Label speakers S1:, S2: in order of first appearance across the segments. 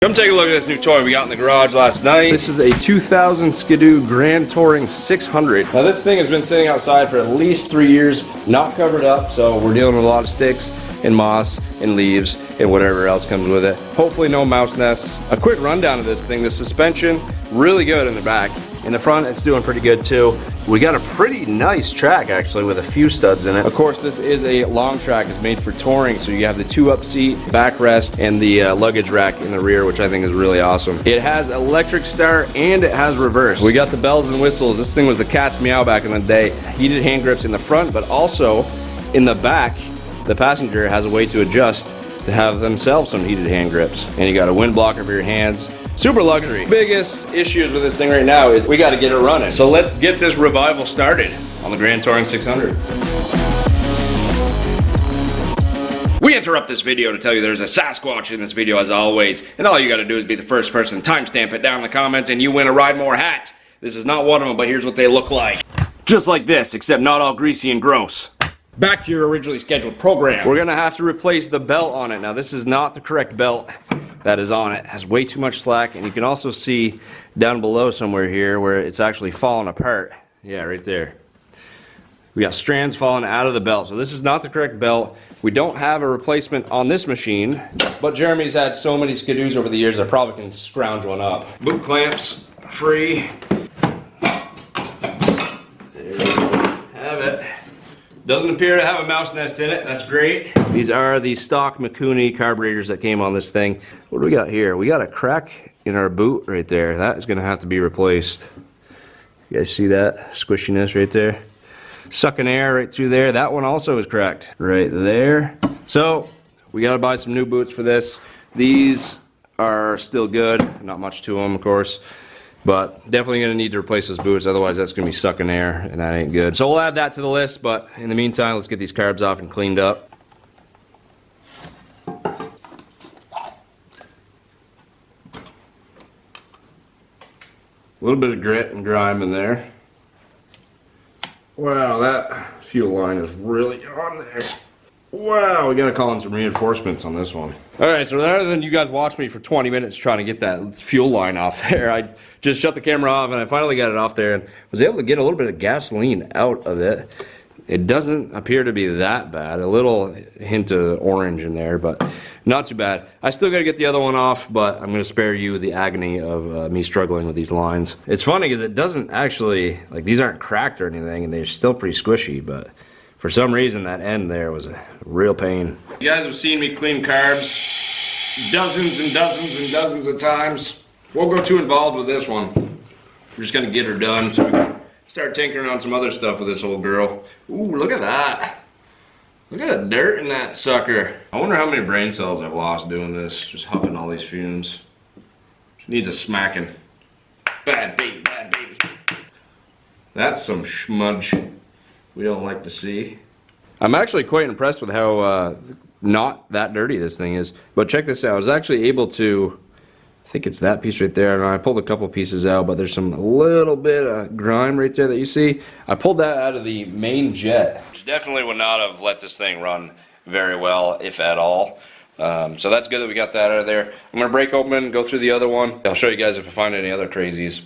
S1: Come take a look at this new toy we got in the garage last night. This is a 2000 Skidoo Grand Touring 600. Now this thing has been sitting outside for at least 3 years, not covered up, so we're dealing with a lot of sticks and moss and leaves and whatever else comes with it. Hopefully no mouse nests. A quick rundown of this thing. The suspension, really good in the back. In the front, it's doing pretty good too. We got a pretty nice track actually with a few studs in it. Of course, this is a long track. It's made for touring, so you have the 2-up seat, backrest, and the luggage rack in the rear, which I think is really awesome. It has electric start and it has reverse. We got the bells and whistles. This thing was the cat's meow back in the day. Heated hand grips in the front, but also in the back, the passenger has a way to adjust to have themselves some heated hand grips. And you got a wind blocker for your hands. Super luxury. Biggest issues with this thing right now is we got to get it running. So let's get this revival started on the Grand Touring 600. We interrupt this video to tell you there's a Sasquatch in this video as always. And all you got to do is be the first person to timestamp it down in the comments and you win a Ride More hat. This is not one of them, but here's what they look like. Just like this, except not all greasy and gross. Back to your originally scheduled program. We're gonna have to replace the belt on it. Now this is not the correct belt that is on it. It has way too much slack, and you can also see down below somewhere here where it's actually falling apart. Yeah, right there. We got strands falling out of the belt, so this is not the correct belt. We don't have a replacement on this machine, but Jeremy's had so many Skidoos over the years I probably can scrounge one up. Boot clamps, free. There we go. Have it. Doesn't appear to have a mouse nest in it. That's great. These are the stock Mikuni carburetors that came on this thing. What do we got here? We got a crack in our boot right there. That is going to have to be replaced. You guys see that squishiness right there? Sucking air right through there. That one also is cracked right there. So we got to buy some new boots for this. These are still good. Not much to them, of course. But definitely going to need to replace those boots, otherwise that's going to be sucking air, and that ain't good. So we'll add that to the list, but in the meantime, let's get these carbs off and cleaned up. A little bit of grit and grime in there. Wow, that fuel line is really on there. Wow, we gotta call in some reinforcements on this one. Alright, so rather than you guys watch me for 20 minutes trying to get that fuel line off there, I just shut the camera off and I finally got it off there and was able to get a little bit of gasoline out of it. It doesn't appear to be that bad. A little hint of orange in there, but not too bad. I still gotta get the other one off, but I'm gonna spare you the agony of me struggling with these lines. It's funny because it doesn't actually, like, these aren't cracked or anything and they're still pretty squishy, but for some reason, that end there was a real pain. You guys have seen me clean carbs dozens and dozens and dozens of times. Won't go too involved with this one. We're just gonna get her done so we can start tinkering on some other stuff with this old girl. Ooh, look at that. Look at the dirt in that sucker. I wonder how many brain cells I've lost doing this, just huffing all these fumes. She needs a smacking. Bad baby, bad baby. That's some schmudge we don't like to see. I'm actually quite impressed with how not that dirty this thing is. But check this out. I was actually able to, I think it's that piece right there. I pulled a couple pieces out, but there's some little bit of grime right there that you see. I pulled that out of the main jet, which definitely would not have let this thing run very well, if at all. So that's good that we got that out of there. I'm gonna break open, go through the other one. I'll show you guys if I find any other crazies.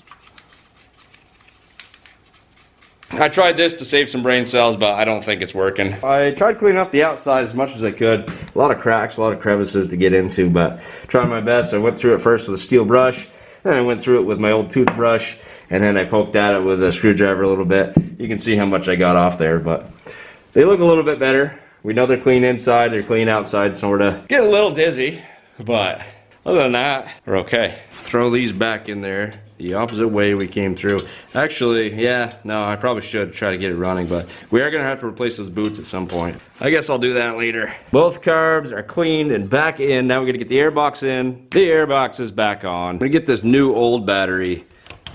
S1: I tried this to save some brain cells, but I don't think it's working. I tried cleaning up the outside as much as I could. A lot of cracks, a lot of crevices to get into, but trying my best. I went through it first with a steel brush, then I went through it with my old toothbrush, and then I poked at it with a screwdriver a little bit. You can see how much I got off there, but they look a little bit better. We know they're clean inside, they're clean outside, sort of. Get a little dizzy, but other than that, we're okay. Throw these back in there the opposite way we came through. Actually, yeah, no, I probably should try to get it running, but we are gonna have to replace those boots at some point. I guess I'll do that later. Both carbs are cleaned and back in. Now we're gonna get the airbox in. The airbox is back on. I'm gonna get this new old battery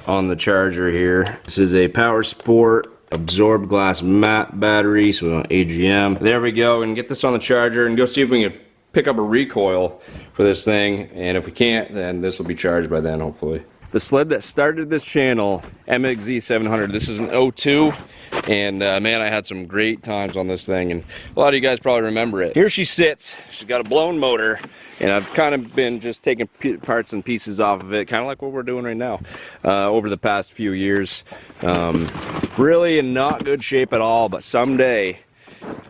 S1: on the charger here. This is a Power Sport absorbed glass matte battery, so AGM. There we go, and get this on the charger and go see if we can pick up a recoil for this thing, and if we can't, then this will be charged by then, hopefully. The sled that started this channel, MXZ 700, this is an 02. And man, I had some great times on this thing, and a lot of you guys probably remember it. Here she sits. She's got a blown motor, and I've kind of been just taking parts and pieces off of it, kind of like what we're doing right now, over the past few years. Really in not good shape at all, but someday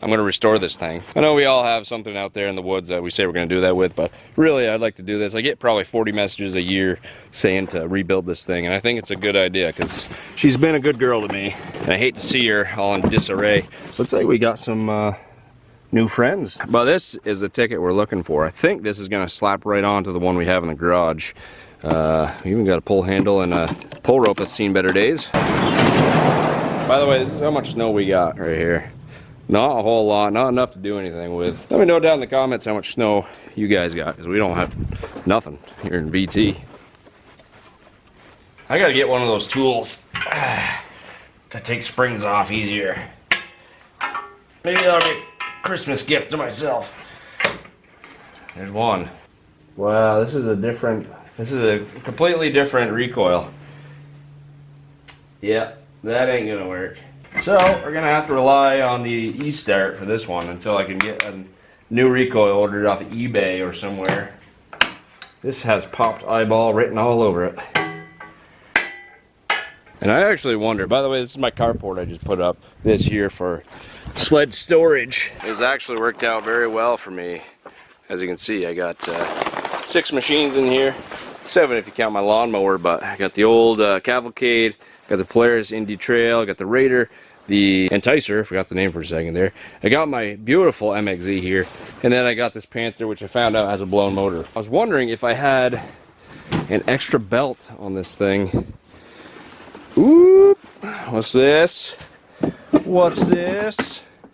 S1: I'm gonna restore this thing. I know we all have something out there in the woods that we say we're gonna do that with, but really I'd like to do this. I get probably 40 messages a year saying to rebuild this thing, and I think it's a good idea because she's been a good girl to me, and I hate to see her all in disarray. Looks like we got some new friends. But this is the ticket we're looking for. I think this is gonna slap right onto the one we have in the garage. We even got a pull handle and a pull rope that's seen better days. By the way, this is how much snow we got right here. Not a whole lot, not enough to do anything with. Let me know down in the comments how much snow you guys got, because we don't have nothing here in VT. I gotta get one of those tools to take springs off easier. Maybe that'll be a Christmas gift to myself. There's one. Wow, this is a completely different recoil. Yeah, that ain't gonna work. So we're gonna have to rely on the E-start for this one until I can get a new recoil ordered off of eBay or somewhere. This has popped eyeball written all over it. And I actually wonder, by the way, this is my carport I just put up this year for sled storage. It's actually worked out very well for me. As you can see, I got 6 machines in here, 7 if you count my lawnmower, but I got the old Cavalcade, got the Polaris Indy Trail, got the Raider, the Enticer, forgot the name for a second there. I got my beautiful MXZ here, and then I got this Panther, which I found out has a blown motor. I was wondering if I had an extra belt on this thing. Ooh, what's this? What's this?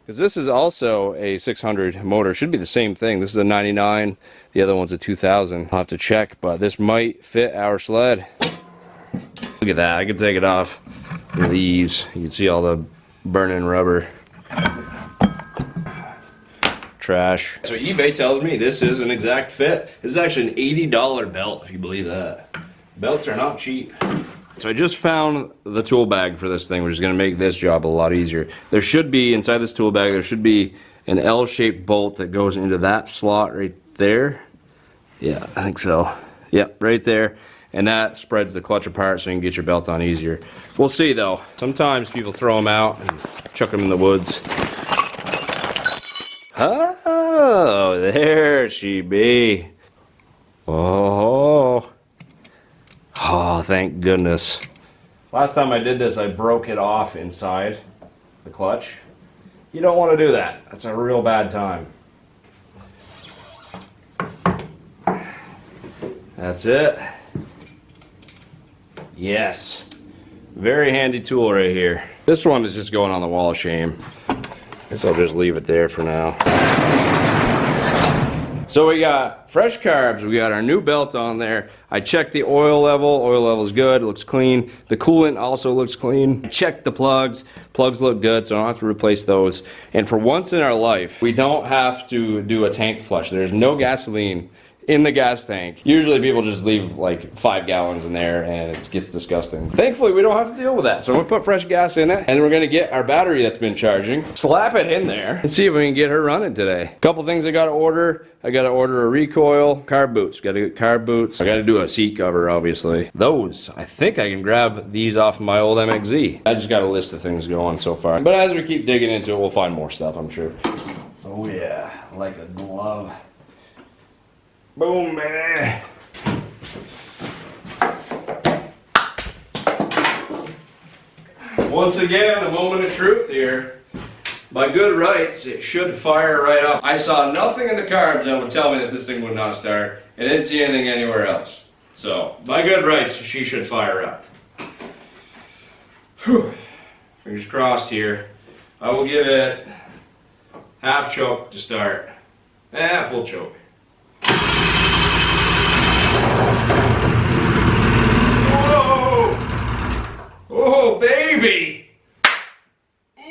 S1: Because this is also a 600 motor. Should be the same thing. This is a 99, the other one's a 2000. I'll have to check, but this might fit our sled. Look at that, I can take it off with ease. You can see all the burning rubber. Trash. So eBay tells me this is an exact fit. This is actually an $80 belt, if you believe that. Belts are not cheap. So I just found the tool bag for this thing, which is gonna make this job a lot easier. There should be, inside this tool bag, there should be an L-shaped bolt that goes into that slot right there. Yeah, I think so. Yep, right there. And that spreads the clutch apart so you can get your belt on easier. We'll see though. Sometimes people throw them out and chuck them in the woods. Oh, there she be. Oh, thank goodness. Last time I did this, I broke it off inside the clutch. You don't want to do that. That's a real bad time. That's it. Yes, very handy tool right here. This one is just going on the wall of shame. Guess I'll just leave it there for now. So we got fresh carbs, we got our new belt on there. I checked the oil level's good, it looks clean. The coolant also looks clean. Checked the plugs look good, so I don't have to replace those. And for once in our life, we don't have to do a tank flush. There's no gasoline in the gas tank. Usually people just leave like 5 gallons in there and it gets disgusting. Thankfully we don't have to deal with that. So I'm gonna put fresh gas in it and we're gonna get our battery that's been charging, slap it in there and see if we can get her running today. A couple things I gotta order. I gotta order a recoil, carb boots, gotta get carb boots. I gotta do a seat cover obviously. Those, I think I can grab these off my old MXZ. I just got a list of things going so far. But as we keep digging into it, we'll find more stuff, I'm sure. Oh yeah, like a glove. Boom, baby. Once again, a moment of truth here. By good rights, it should fire right up. I saw nothing in the carbs that would tell me that this thing would not start. I didn't see anything anywhere else. So, by good rights, she should fire up. Whew. Fingers crossed here. I will give it half choke to start. Full choke. Oh, baby!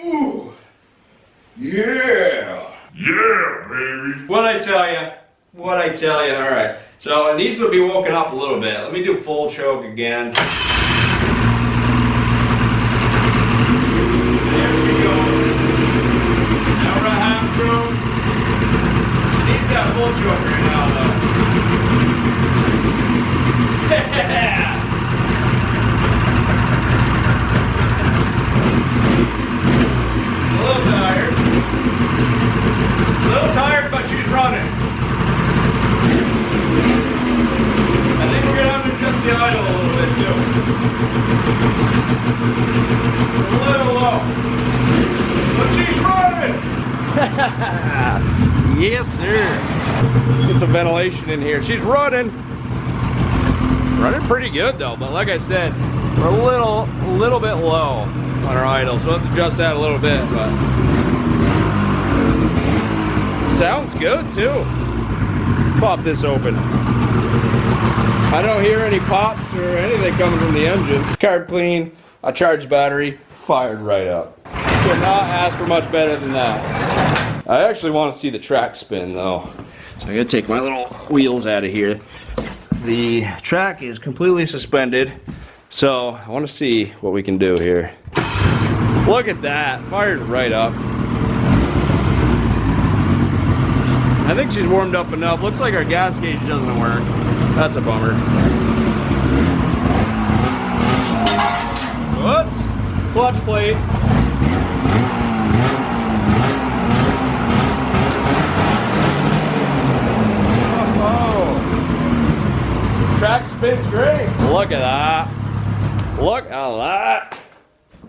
S1: Ooh! Yeah! Yeah, baby! What'd I tell you? What'd I tell you? Alright, so it needs to be woken up a little bit. Let me do full choke again. There she that full choke right now, though. A little tired. A little tired, but she's running. I think we're gonna have to adjust the idle a little bit too. A little low. But she's running! Yes, sir. Get some ventilation in here. She's running. Running pretty good though, but like I said, we're a little bit low on our idle, so we'll have to adjust that a little bit, but sounds good too. Pop this open. I don't hear any pops or anything coming from the engine. Carb clean, I charged battery, fired right up. Could not ask for much better than that. I actually want to see the track spin though. So I gotta take my little wheels out of here. The track is completely suspended, so I want to see what we can do here. Look at that, fired right up. I think she's warmed up enough. Looks like our gas gauge doesn't work. That's a bummer. Whoops, clutch plate. Track spins great. Look at that. Look at that.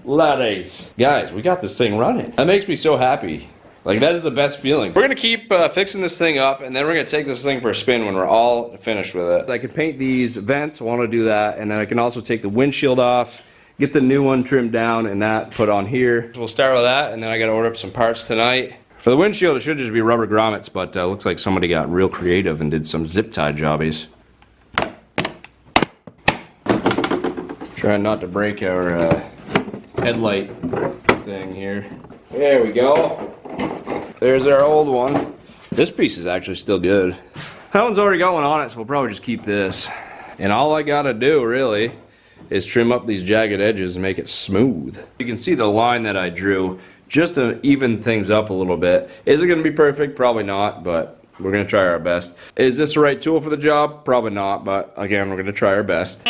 S1: Ladies. Guys, we got this thing running. That makes me so happy. Like, that is the best feeling. We're gonna keep fixing this thing up, and then we're gonna take this thing for a spin when we're all finished with it. I could paint these vents, I wanna do that, and then I can also take the windshield off, get the new one trimmed down, and that put on here. So we'll start with that, and then I gotta order up some parts tonight. For the windshield, it should just be rubber grommets, but looks like somebody got real creative and did some zip tie jobbies. Trying not to break our headlight thing here. There we go. There's our old one. This piece is actually still good. That one's already got one on it, so we'll probably just keep this. And all I gotta do, really, is trim up these jagged edges and make it smooth. You can see the line that I drew, just to even things up a little bit. Is it gonna be perfect? Probably not, but we're gonna try our best. Is this the right tool for the job? Probably not, but again, we're gonna try our best.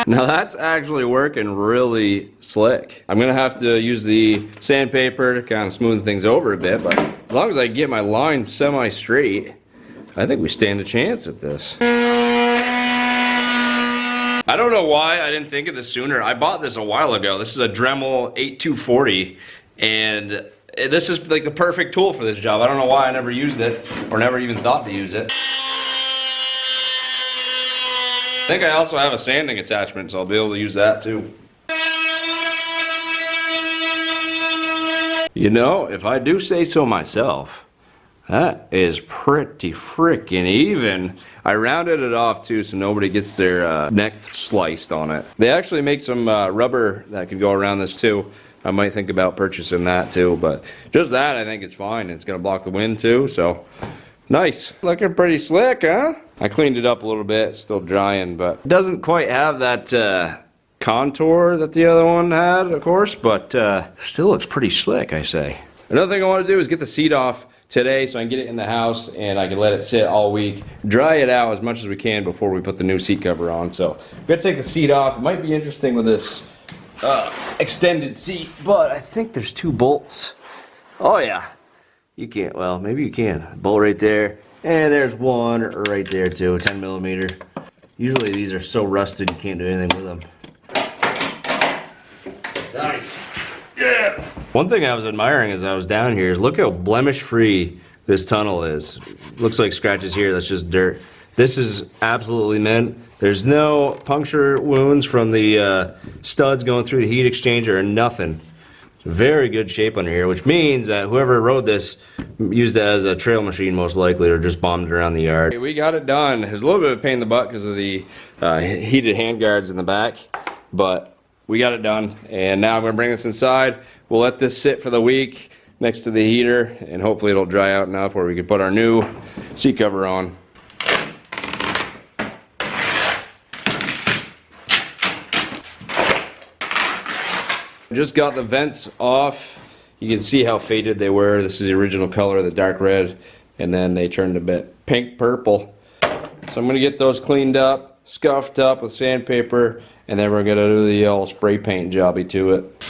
S1: Now that's actually working really slick. I'm gonna have to use the sandpaper to kind of smooth things over a bit, but as long as I get my line semi-straight, I think we stand a chance at this. I don't know why I didn't think of this sooner. I bought this a while ago. This is a Dremel 8240, and this is like the perfect tool for this job. I don't know why I never used it, or never even thought to use it. I think I also have a sanding attachment, so I'll be able to use that too. You know, if I do say so myself, that is pretty freaking even. I rounded it off too, so nobody gets their neck sliced on it. They actually make some rubber that could go around this too. I might think about purchasing that too, but just that I think it's fine. It's gonna block the wind too, so nice. Looking pretty slick, huh? I cleaned it up a little bit, it's still drying, but it doesn't quite have that contour that the other one had, of course, but still looks pretty slick, I say. Another thing I want to do is get the seat off today so I can get it in the house and I can let it sit all week, dry it out as much as we can before we put the new seat cover on. So I'm gonna take the seat off. It might be interesting with this extended seat, but I think there's 2 bolts. Oh yeah, you can't, well, maybe you can. Bolt right there. And there's one right there too, 10 millimeter. Usually these are so rusted you can't do anything with them. Nice. Yeah. One thing I was admiring as I was down here is look how blemish free this tunnel is. Looks like scratches here, that's just dirt. This is absolutely mint. There's no puncture wounds from the studs going through the heat exchanger or nothing. Very good shape under here, which means that whoever rode this used it as a trail machine most likely, or just bombed it around the yard. We got it done. It was a little bit of a pain in the butt because of the heated handguards in the back, but we got it done. And now I'm gonna bring this inside. We'll let this sit for the week next to the heater, and hopefully it'll dry out enough where we can put our new seat cover on. Just got the vents off You can see how faded they were. This is the original color, the dark red, and then they turned a bit pink purple. So I'm gonna get those cleaned up, scuffed up with sandpaper, and then we're gonna do the old spray paint jobby to it.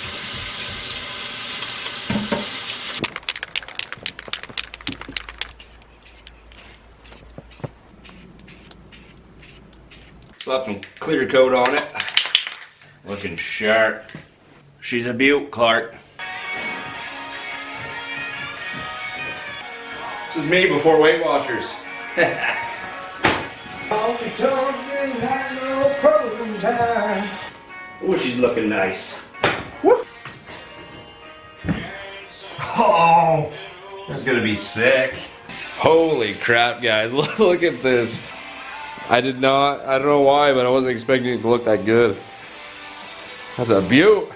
S1: Slapped some clear coat on it. Looking sharp. She's a beaut, Clark. This is me before Weight Watchers. Oh, she's looking nice. Woo. Oh, that's gonna be sick. Holy crap, guys, look at this. I don't know why, but I wasn't expecting it to look that good. That's a beaut.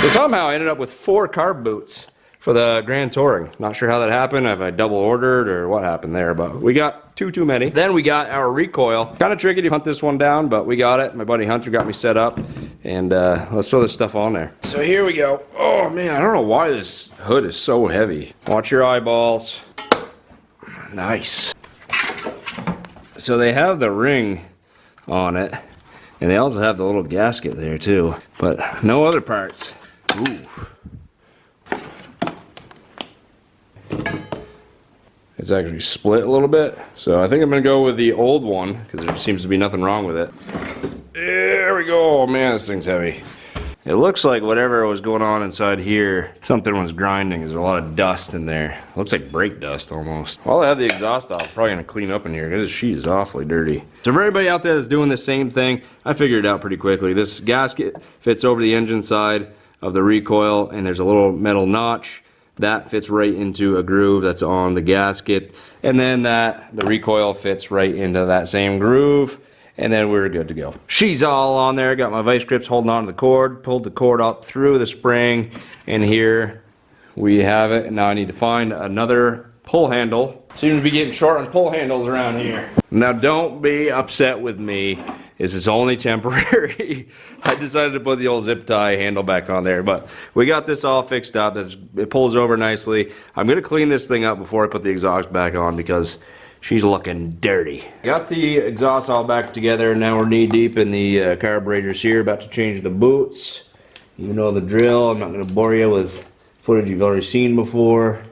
S1: So somehow I ended up with 4 carb boots for the Grand Touring. Not sure how that happened, if I double ordered or what happened there, but we got 2 too many. Then we got our Recoil. Kind of tricky to hunt this one down, but we got it. My buddy Hunter got me set up, and let's throw this stuff on there. So here we go. Oh man, I don't know why this hood is so heavy. Watch your eyeballs. Nice. So they have the ring on it, and they also have the little gasket there too, but no other parts. Ooh. It's actually split a little bit, so I think I'm gonna go with the old one because there seems to be nothing wrong with it. There we go. Oh man, this thing's heavy. It looks like whatever was going on inside here, something was grinding. There's a lot of dust in there. Looks like brake dust almost. While I have the exhaust off, I'm probably gonna clean up in here because she is awfully dirty. So for everybody out there that's doing the same thing, I figured it out pretty quickly. This gasket fits over the engine side of the Recoil, and there's a little metal notch that fits right into a groove that's on the gasket, and then the Recoil fits right into that same groove, and then we're good to go. She's all on there. Got my vice grips holding on to the cord, pulled the cord up through the spring, and here we have it. And now I need to find another pull handle. Seems to be getting short on pull handles around here. Now don't be upset with me. This is only temporary. I decided to put the old zip tie handle back on there, but we got this all fixed up. It pulls over nicely. I'm gonna clean this thing up before I put the exhaust back on because she's looking dirty. Got the exhaust all back together. Now we're knee deep in the carburetors here. About to change the boots. You know the drill. I'm not gonna bore you with footage you've already seen before.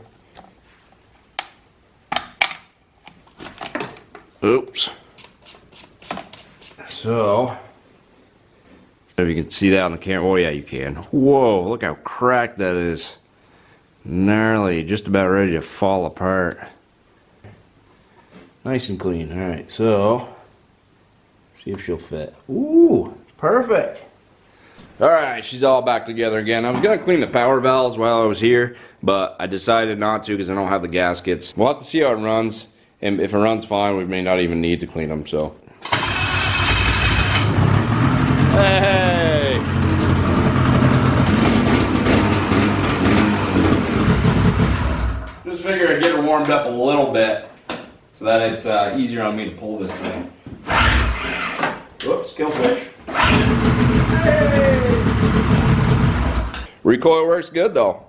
S1: Oops. So, if you can see that on the camera, oh yeah you can. Whoa, look how cracked that is. Gnarly, just about ready to fall apart. Nice and clean. Alright, so, see if she'll fit. Ooh, perfect. Alright, she's all back together again. I was going to clean the power valves while I was here, but I decided not to because I don't have the gaskets. We'll have to see how it runs, and if it runs fine, we may not even need to clean them, so. Hey! Just figured I'd get her warmed up a little bit so that it's easier on me to pull this thing. Whoops, kill switch. Hey! Recoil works good though.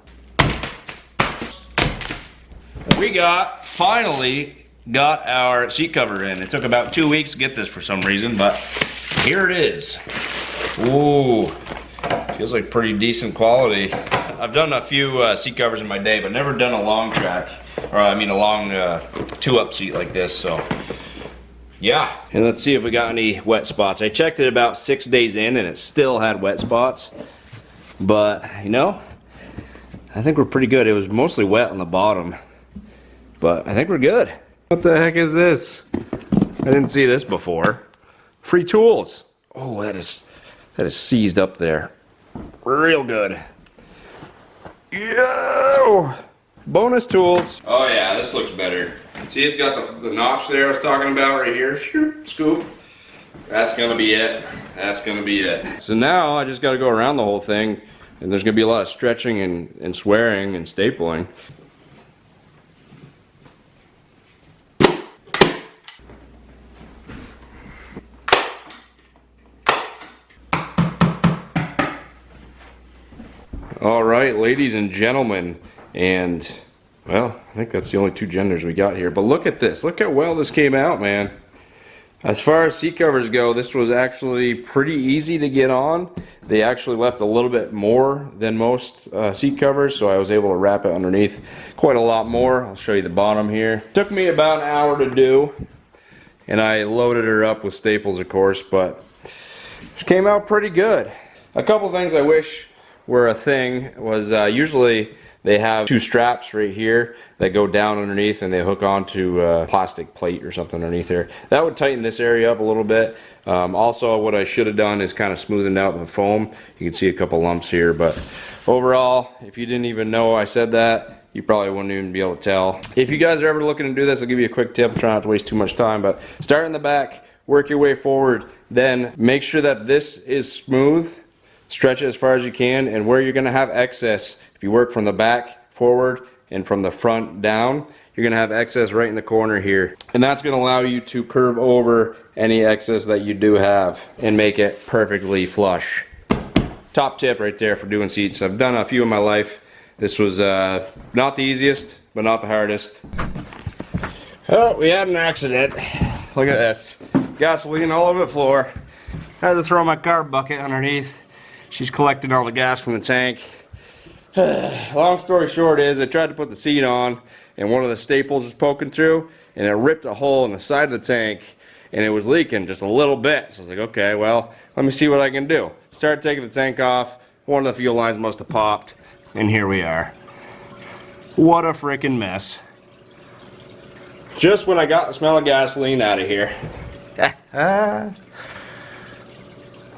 S1: We finally got our seat cover in. It took about 2 weeks to get this for some reason, but here it is. Ooh, feels like pretty decent quality. I've done a few seat covers in my day, but never done a long track, or I mean a long 2-up seat like this, so yeah. And let's see if we got any wet spots. I checked it about 6 days in and it still had wet spots, but you know, I think we're pretty good. It was mostly wet on the bottom, but I think we're good. What the heck is this? I didn't see this before. Free tools. Oh, that is seized up there. Real good. Yo! Bonus tools. Oh yeah, this looks better. See, it's got the notch there I was talking about right here. Scoop. That's gonna be it. That's gonna be it. So now I just gotta go around the whole thing, and there's gonna be a lot of stretching and swearing and stapling. All right, ladies and gentlemen, and well, I think that's the only two genders we got here, but look at this. Look how well this came out, man. As far as seat covers go, this was actually pretty easy to get on. They actually left a little bit more than most seat covers, so I was able to wrap it underneath quite a lot more. I'll show you the bottom here. Took me about an hour to do, and I loaded her up with staples, of course, but it came out pretty good. A couple things I wish were a thing was usually they have two straps right here that go down underneath and they hook onto a plastic plate or something underneath there. That would tighten this area up a little bit. Also, what I should have done is kind of smoothened out the foam. You can see a couple lumps here, but overall, if you didn't even know I said that, you probably wouldn't even be able to tell. If you guys are ever looking to do this, I'll give you a quick tip. Try not to waste too much time, but start in the back, work your way forward, then make sure that this is smooth, stretch it as far as you can, and where you're gonna have excess, if you work from the back forward and from the front down, you're gonna have excess right in the corner here. And that's gonna allow you to curve over any excess that you do have and make it perfectly flush. Top tip right there for doing seats. I've done a few in my life. This was not the easiest, but not the hardest. Oh, we had an accident. Look at this. Gasoline all over the floor. Had to throw my carb bucket underneath. She's collecting all the gas from the tank. Long story short is I tried to put the seat on and one of the staples was poking through and it ripped a hole in the side of the tank and it was leaking just a little bit. So I was like, okay, well, let me see what I can do. Started taking the tank off. One of the fuel lines must have popped and here we are. What a freaking mess. Just when I got the smell of gasoline out of here.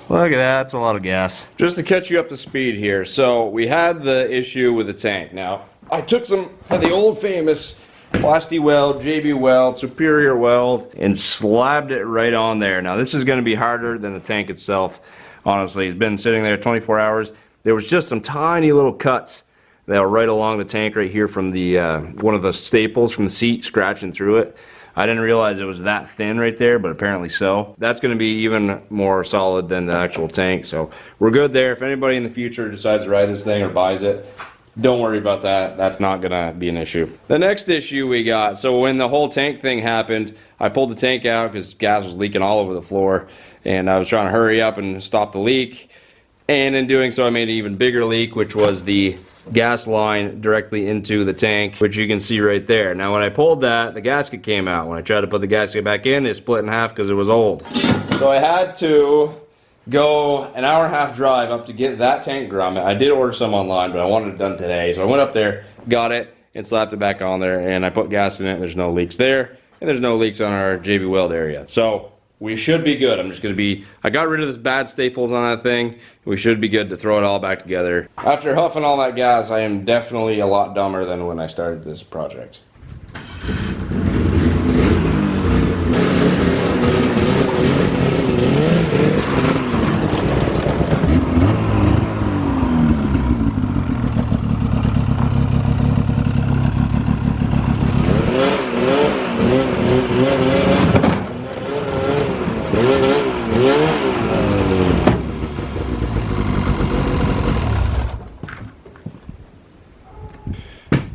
S1: Look at that, that's a lot of gas. Just to catch you up to speed here, so we had the issue with the tank. Now, I took some of the old famous Plasti Weld, JB Weld, Superior Weld, and slabbed it right on there. Now, this is gonna be harder than the tank itself, honestly. It's been sitting there 24 hours. There was just some tiny little cuts that were right along the tank right here from the one of the staples from the seat scratching through it. I didn't realize it was that thin right there, but apparently so. That's gonna be even more solid than the actual tank, so we're good there. If anybody in the future decides to ride this thing or buys it, don't worry about that. That's not gonna be an issue. The next issue we got, so when the whole tank thing happened, I pulled the tank out because gas was leaking all over the floor, and I was trying to hurry up and stop the leak. And in doing so, I made an even bigger leak, which was the gas line directly into the tank, which you can see right there. Now when I pulled that, the gasket came out. When I tried to put the gasket back in, it split in half because it was old. So I had to go an hour and a half drive up to get that tank grommet. I did order some online, but I wanted it done today. So I went up there, got it, and slapped it back on there, and I put gas in it. There's no leaks there, and there's no leaks on our JB Weld area. So we should be good. I got rid of this bad staples on that thing. We should be good to throw it all back together. After huffing all that gas, I am definitely a lot dumber than when I started this project.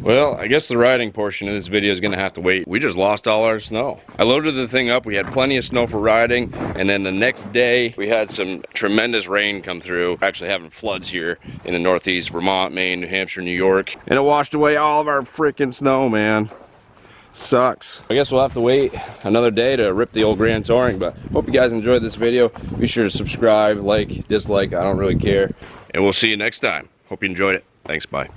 S1: Well, I guess the riding portion of this video is gonna have to wait. We just lost all our snow. I loaded the thing up, we had plenty of snow for riding, and then the next day we had some tremendous rain come through. We're actually having floods here in the Northeast, Vermont, Maine, New Hampshire, New York, and it washed away all of our freaking snow, man. Sucks. I guess we'll have to wait another day to rip the old Grand Touring, but hope you guys enjoyed this video. Be sure to subscribe, like, dislike, I don't really care, and we'll see you next time. Hope you enjoyed it. Thanks, bye.